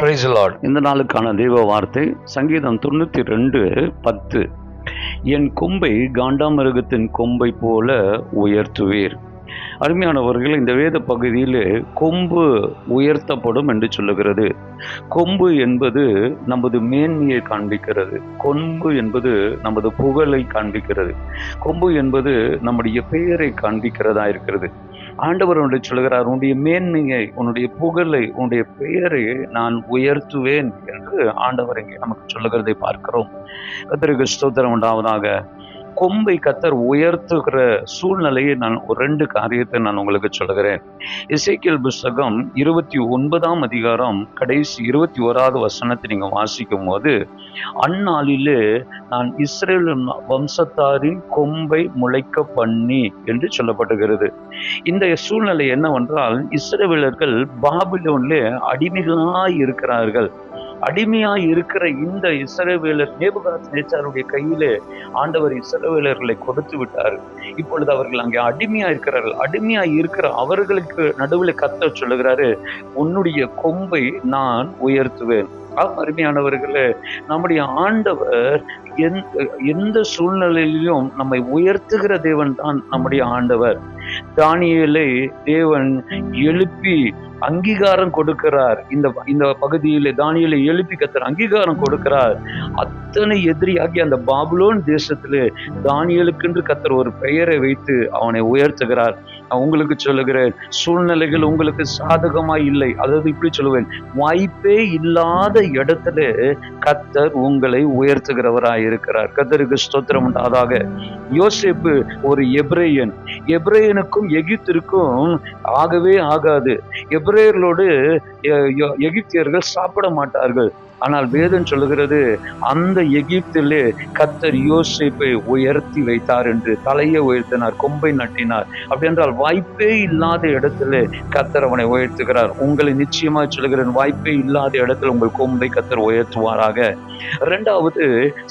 Praise the Lord. இந்த நாளுக்கான தெய்வ வார்த்தை சங்கீதம் 92:10. என் கொம்பை காண்டாமிருகத்தின் கொம்பை போல உயர்த்துவீர். அருமையானவர்கள், இந்த வேத பகுதியில் கொம்பு உயர்த்தப்படும் என்று சொல்லுகிறது. கொம்பு என்பது நமது மேன்மையை காண்பிக்கிறது. கொம்பு என்பது நமது புகழை காண்பிக்கிறது. கொம்பு என்பது நம்முடைய பெயரை காண்பிக்கிறதா இருக்கிறது. ஆண்டவர் ஒன்றை சொல்கிறார், உன்னுடைய மேன்மையை, உன்னுடைய புகழை, உன்னுடைய பெயரை நான் உயர்த்துவேன் என்று ஆண்டவர் இங்கே நமக்கு சொல்லுகிறதை பார்க்கிறோம். கர்த்தருக்கு ஸ்தோத்திரம் உண்டாவதாக. கொம்பை கர்த்தர் உயர்த்துகிற சூழ்நிலையை நான் 2 காரியத்தை நான் உங்களுக்கு சொல்கிறேன். எசேக்கியேல் புஸ்தகம் 29ஆம் அதிகாரம் கடைசி 21வது வசனத்தை நீங்க வாசிக்கும் போது, அந்நாளிலே நான் இஸ்ரேல் வம்சத்தாரின் கொம்பை முளைக்க பண்ணி என்று சொல்லப்பட்டுகிறது. இந்த சூழ்நிலை என்னவென்றால், இஸ்ரவேலர்கள் பாபிலோனிலே அடிமைகளாய் இருக்கிறார்கள். அடிமையாய் இருக்கிற இந்த இஸ்ரவேலர் நேபுகாத்நேச்சாருடைய கையிலே ஆண்டவர் இஸ்ரவேலர்களை கொடுத்து விட்டார். இப்பொழுது அவர்கள் அங்கே அடிமையா இருக்கிறார்கள். அடிமையாய் இருக்கிற அவர்களுக்கு நடுவில் கர்த்தர் சொல்லுகிறாரு, உன்னுடைய கொம்பை நான் உயர்த்துவேன். அருமையானவர்களே, நம்முடைய ஆண்டவர் எந்த சூழ்நிலையிலும் நம்மை உயர்த்துகிற தேவன் தான் நம்முடைய ஆண்டவர். தானியேலை தேவன் எழுப்பி அங்கீகாரம் கொடுக்கிறார். இந்த பகுதியில் தானியேலை எழுப்பி கர்த்தர் அங்கீகாரம் கொடுக்கிறார். அத்தனை எதிரியாகி அந்த பாபிலோன் தேசத்திலே தானியேலுக்கென்று கர்த்தர் ஒரு பெயரை வைத்து அவனை உயர்த்துகிறார். நான் உங்களுக்கு சொல்லுகிறேன், சூழ்நிலைகள் உங்களுக்கு சாதகமாய் இல்லை, அதாவது இப்படி சொல்லுவேன், வாய்ப்பே இல்லாத இடத்துல கர்த்தர் உங்களை உயர்த்துகிறவராய் இருக்கிறார். கர்த்தருக்கு ஸ்தோத்திரம் உண்டாவதாக. யோசேப்பு ஒரு எபிரேயனுக்கும் எகிப்திற்கும் ஆகவே ஆகாது. எபிரேயர்களோடு எகிப்தியர்கள் சாப்பிட மாட்டார்கள். ஆனால் வேதம் சொல்லுகிறது, அந்த எகிப்திலே கர்த்தர் யோசேப்பை உயர்த்தி வைத்தார் என்று. தலையை உயர்த்தினார், கொம்பை நட்டினார். அப்படி என்றால் வாய்ப்பே இல்லாத இடத்துல கர்த்தர் அவனை உயர்த்துகிறார். உங்களை நிச்சயமாக சொல்லுகிறேன், வாய்ப்பே இல்லாத இடத்துல உங்கள் கொம்பை கர்த்தர் உயர்த்துவாராக. 2வது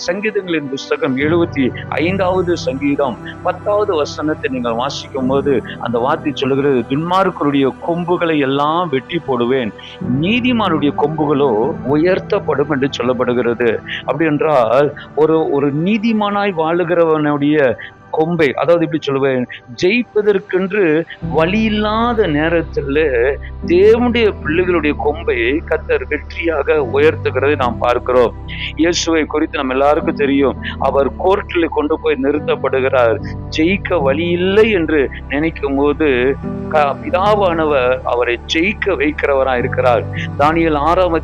சங்கீதங்களின் புஸ்தகம் 75வது சங்கீதம் 10வது வசனத்தை நீங்கள் வாசிக்கும் போது அந்த வார்த்தை சொல்லுகிறது, துன்மார்க்கருடைய கொம்புகளை எல்லாம் வெட்டி போடுவேன், நீதிமானுடைய கொம்புகளோ உயர்த்தப்படும் என்று சொல்லப்படுகிறது. அப்படி என்றால் ஒரு நீதிமானாய் வாழுகிறவனுடைய கொம்பை, அதாவது இப்படி சொல்லுவேன், ஜெயிப்பதற்கென்று வழி இல்லாத நேரத்தில் தேவனுடைய பிள்ளைகளுடைய கொம்பை கர்த்தர் வெற்றியாக உயர்த்துகிறதை நாம் பார்க்கிறோம். இயேசுவை குறித்து நம்ம எல்லாருக்கும் தெரியும். அவர் கோர்ட்டில் கொண்டு போய் நிறுத்தப்படுகிறார். ஜெயிக்க வழி இல்லை என்று நினைக்கும் போது பிதாவானவர் அவரை ஜெயிக்க வைக்கிறவராய் இருக்கிறார். தானியேல் 6ஆம்